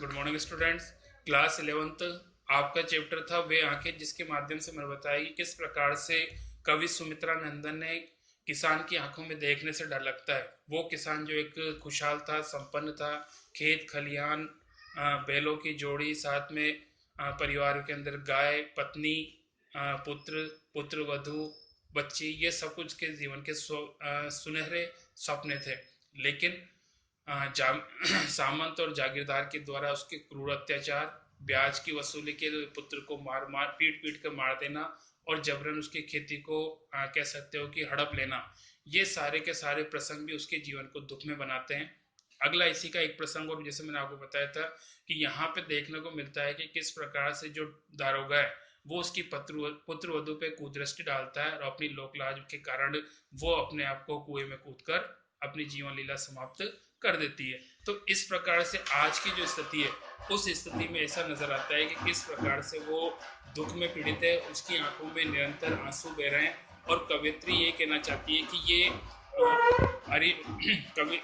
Good morning students. Class 11th आपका chapter था वे आंखें, जिसके माध्यम से मैंने बताया कि किस प्रकार से कवि सुमित्रा नंदन ने किसान की आंखों में देखने से डर लगता है। वो किसान जो एक खुशहाल था, संपन्न था, खेत खलियान, बैलों की जोड़ी, साथ में परिवार के अंदर गाय, पत्नी, पुत्र, पुत्र वधु, बच्ची, ये सब कुछ के जीवन के सुनहरे सपने थे। लेकिन सामंत और जागीरदार के द्वारा उसके क्रूर अत्याचार, ब्याज की वसूली के लिए पुत्र को मार मार पीट पीट कर मार देना और जबरन उसकी खेती को कह सकते हो कि हड़प लेना, ये सारे के सारे प्रसंग भी उसके जीवन को दुख में बनाते हैं। अगला इसी का एक प्रसंग, और जैसे मैंने आपको बताया था कि यहाँ पे देखने को मिलता है कि किस प्रकार से जो दारोगा है वो उसकी पुत्र वधु पे कुदृष्टि डालता है और अपनी लोकलाज के कारण वो अपने आप को कुएं में कूदकर अपनी जीवन लीला समाप्त कर देती है। तो इस प्रकार से आज की जो स्थिति है, उस स्थिति में ऐसा नजर आता है कि किस प्रकार से वो दुख में पीड़ित है, उसकी आंखों में निरंतर आंसू बह रहे हैं। और कवियत्री ये कहना चाहती है कि ये अरे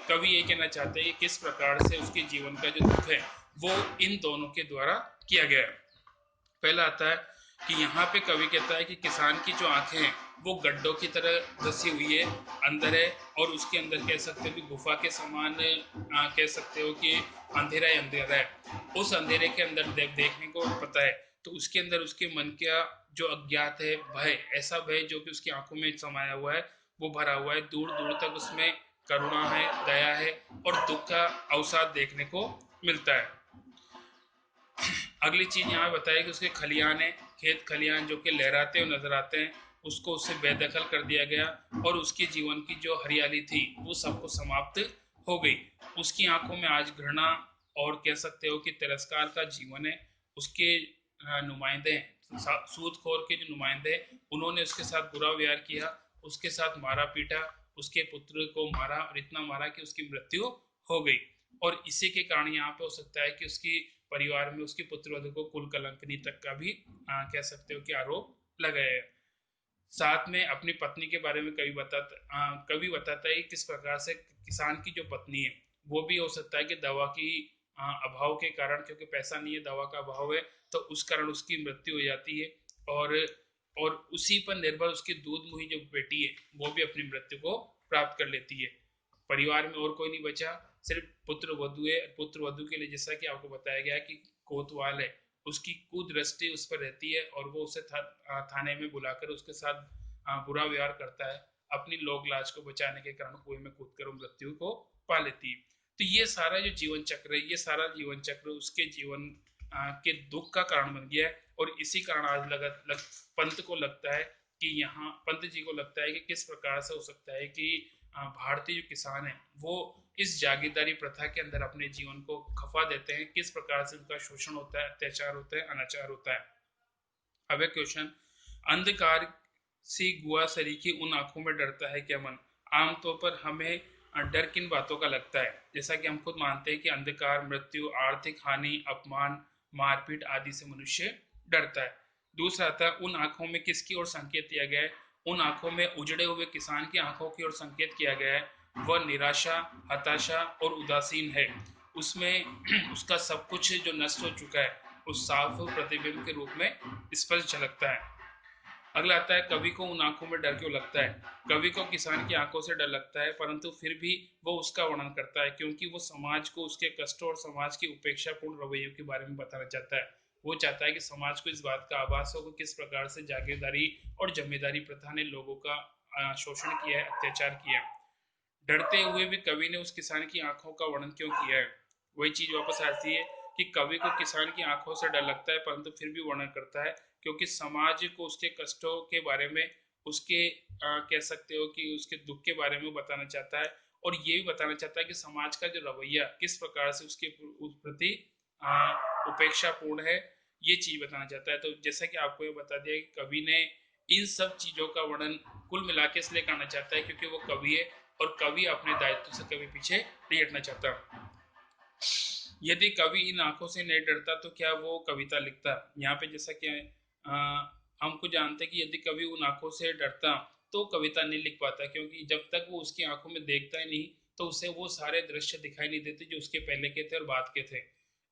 कवि ये कहना चाहते हैं कि किस प्रकार से उसके जीवन का जो दुख है वो इन दोनों के द्वारा किया गया है। पहला आता है कि यहाँ पे कवि कहता है कि किसान की जो आंखें हैं वो गड्ढों की तरह धसी हुई है, अंदर है, और उसके अंदर कह सकते हो कि गुफा के समान कह सकते हो कि अंधेरा ही अंधेरा है। उस अंधेरे के अंदर देखने को पता है तो उसके अंदर उसके मन का जो अज्ञात है भय, ऐसा भय जो कि उसकी आंखों में समाया हुआ है, वो भरा हुआ है। दूर दूर तक उसमें करुणा है, दया है और दुख का अवसाद देखने को मिलता है। अगली चीज यहाँ बताया कि उसके खलियान है, खेत खलियान जो कि लहराते हुए नजर आते हैं, उसको उससे बेदखल कर दिया गया और उसके जीवन की जो हरियाली थी वो सबको समाप्त हो गई। उसकी आंखों में आज घृणा और कह सकते हो कि तिरस्कार का जीवन है। उसके नुमाइंदे, सूदखोर के जो नुमाइंदे, उन्होंने उसके साथ बुरा व्यवहार किया, उसके साथ मारा पीटा, उसके पुत्र को मारा और इतना मारा कि उसकी मृत्यु हो गई। और इसी के कारण यहाँ पे हो सकता है कि उसकी परिवार में उसकी पुत्रवधु को कुल कलंकनी तक का भी कह सकते हो कि आरोप लगाया है। साथ में अपनी पत्नी के बारे में कवि बताता है किस प्रकार से किसान की जो पत्नी है वो भी हो सकता है कि दवा की अभाव के कारण, क्योंकि पैसा नहीं है, दवा का अभाव है, तो उस कारण उसकी मृत्यु हो जाती है। और और उसी पर निर्भर उसकी दूध मुही जो बेटी है वो भी अपनी मृत्यु को प्राप्त कर लेती है। परिवार में और कोई नहीं बचा, सिर्फ पुत्र वधु है। पुत्र वधु के लिए जैसा कि आपको बताया गया कि कोतवाल है, उसकी कुदृष्टि उस पर रहती है और वो उसे थाने में बुलाकर उसके साथ बुरा व्यवहार करता है। अपनी लोक लाज को बचाने के कारण कुएं में कूदकर मृत्यु को पा लेती है। तो ये सारा जो जीवन चक्र है, ये सारा जीवन चक्र उसके जीवन के दुख का कारण बन गया है। और इसी कारण आज पंत को लगता है कि यहाँ पंत जी को लगता है कि किस प्रकार से हो सकता है कि भारतीय जो किसान है वो इस जागीरदारी प्रथा के अंदर अपने जीवन को खफा देते हैं, किस प्रकार से उनका शोषण होता है, अत्याचार होता है, अनाचार होता है। अब एक क्वेश्चन, अंधकार सी गुआ सरीखी उन आंखों में डरता है क्या मन? आमतौर पर हमें डर किन बातों का लगता है? जैसा कि हम खुद मानते हैं कि अंधकार, मृत्यु, आर्थिक हानि, अपमान, मारपीट आदि से मनुष्य डरता है। दूसरा आता है उन आंखों में किसकी ओर संकेत दिया गया है? उन आंखों में उजड़े हुए किसान की आंखों की ओर संकेत किया गया है। वह निराशा, हताशा और उदासीन है। उसमें उसका सब कुछ जो नष्ट हो चुका है उस साफ प्रतिबिंब के रूप में स्पष्ट झलकता है। अगला आता है कवि को उन आंखों में डर क्यों लगता है? कवि को किसान की आंखों से डर लगता है, परंतु फिर भी वो उसका वर्णन करता है क्योंकि वो समाज को उसके कष्टों और समाज की उपेक्षापूर्ण रवैयों के बारे में बताना चाहता है। वो चाहता है कि समाज को इस बात का आभास हो कि किस प्रकार से जागीरदारी और जमींदारी प्रथा ने लोगों का शोषण किया है, अत्याचार किया है। डरते हुए भी कवि ने उस किसान की आंखों का वर्णन क्यों किया है? वही चीज वापस आती है कि कवि को किसान की आंखों से डर लगता है, परंतु फिर भी वर्णन करता है क्योंकि समाज को उसके कष्टों के बारे में, उसके कह सकते हो कि उसके दुख के बारे में बताना चाहता है। और ये भी बताना चाहता है कि समाज का जो रवैया किस प्रकार से उसके उस प्रति उपेक्षापूर्ण है, ये चीज बताना चाहता है। तो जैसा कि आपको ये बता दिया कि कवि ने इन सब चीजों का वर्णन कुल मिला के इसलिए करना चाहता है क्योंकि वो कवि है और कवि अपने दायित्व से कभी पीछे नहीं हटना चाहता। यदि कवि इन आंखों से नहीं डरता तो क्या वो कविता लिखता? यहाँ पे जैसा कि हमको जानते हैं कि यदि कवि उन आंखों से डरता तो कविता नहीं लिख पाता, क्योंकि जब तक वो उसकी आंखों में देखता ही नहीं तो उसे वो सारे दृश्य दिखाई नहीं देते जो उसके पहले के थे और बाद के थे।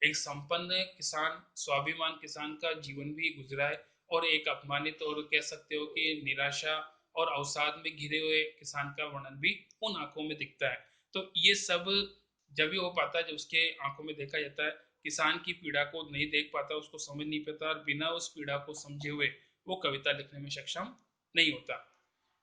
एक संपन्न किसान, स्वाभिमान किसान का जीवन भी गुजरा है, और एक अपमानित और कह सकते हो कि निराशा और अवसाद में घिरे हुए किसान का वर्णन भी उन आंखों में दिखता है। तो ये सब जब भी हो पाता है जब उसके आंखों में देखा जाता है। किसान की पीड़ा को नहीं देख पाता, उसको समझ नहीं पाता, और बिना उस पीड़ा को समझे हुए वो कविता लिखने में सक्षम नहीं होता।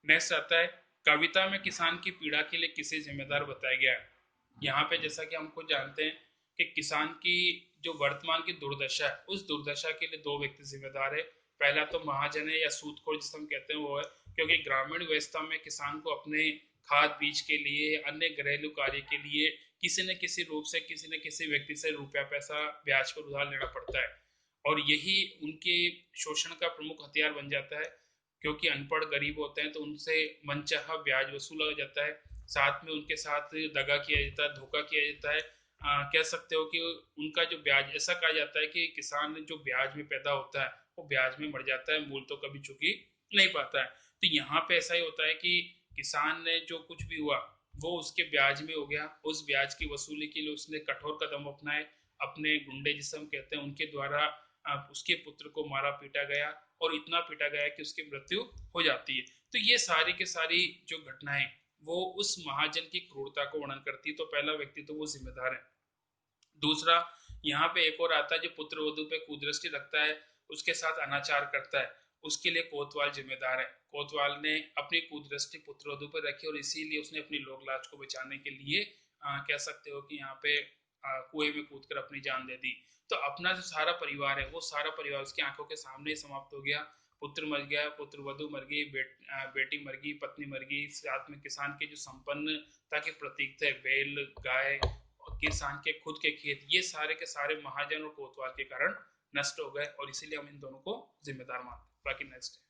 नेक्स्ट आता है, कविता में किसान की पीड़ा के लिए किसे जिम्मेदार बताया गया है। यहाँ पे जैसा कि हम खुद जानते हैं कि किसान की जो वर्तमान की दुर्दशा है, उस दुर्दशा के लिए दो व्यक्ति जिम्मेदार है। पहला तो महाजन है या सूदखोर जिसे हम कहते हैं वो है, क्योंकि ग्रामीण व्यवस्था में किसान को अपने खाद बीज के लिए, अन्य घरेलू कार्य के लिए किसी न किसी रूप से किसी न किसी व्यक्ति से रुपया पैसा ब्याज पर उधार लेना पड़ता है, और यही उनके शोषण का प्रमुख हथियार बन जाता है। क्योंकि अनपढ़ गरीब होते हैं तो उनसे मनचाहा ब्याज वसूला जाता है, साथ में उनके साथ दगा किया जाता है, धोखा किया जाता है। कह सकते हो कि उनका जो ब्याज, ऐसा कहा जाता है कि किसान जो ब्याज में पैदा होता है वो ब्याज में मर जाता है, मूल तो कभी चुकी नहीं पाता है। तो यहाँ पे ऐसा ही होता है कि किसान ने जो कुछ भी हुआ वो उसके ब्याज में हो गया, उस ब्याज की वसूली के लिए उसने कठोर कदम अपनाए। अपने गुंडे जिसे हम कहते हैं उनके द्वारा उसके पुत्र को मारा पीटा गया, और इतना पीटा गया कि उसकी मृत्यु हो जाती है। तो ये सारी की सारी जो घटनाएं वो उस महाजन की क्रूरता को वर्णन करती है। तो पहला व्यक्ति तो वो जिम्मेदार है। दूसरा, यहाँ पे एक और आता है जो पुत्र वधु पे कुदृष्टि रखता है, उसके साथ अनाचार करता है, उसके लिए कोतवाल जिम्मेदार है। कोतवाल ने अपनी कुदृष्टि पुत्र वधु पर रखी, और इसीलिए उसने अपनी लोक लाज को बचाने के लिए कह सकते हो कि यहाँ पे कुएं में कूद कर अपनी जान दे दी। तो अपना जो सारा परिवार है वो सारा परिवार उसकी आंखों के सामने ही समाप्त हो गया। पुत्र मर गया, पुत्र वधु मर गई, बेटी मर गई, पत्नी मर गई, साथ में किसान के जो संपन्नता के प्रतीक थे, बैल गाय और किसान के खुद के खेत, ये सारे के सारे महाजन और कोतवाल के कारण नष्ट हो गए, और इसीलिए हम इन दोनों को जिम्मेदार मानते हैं। बाकी नेक्स्ट है।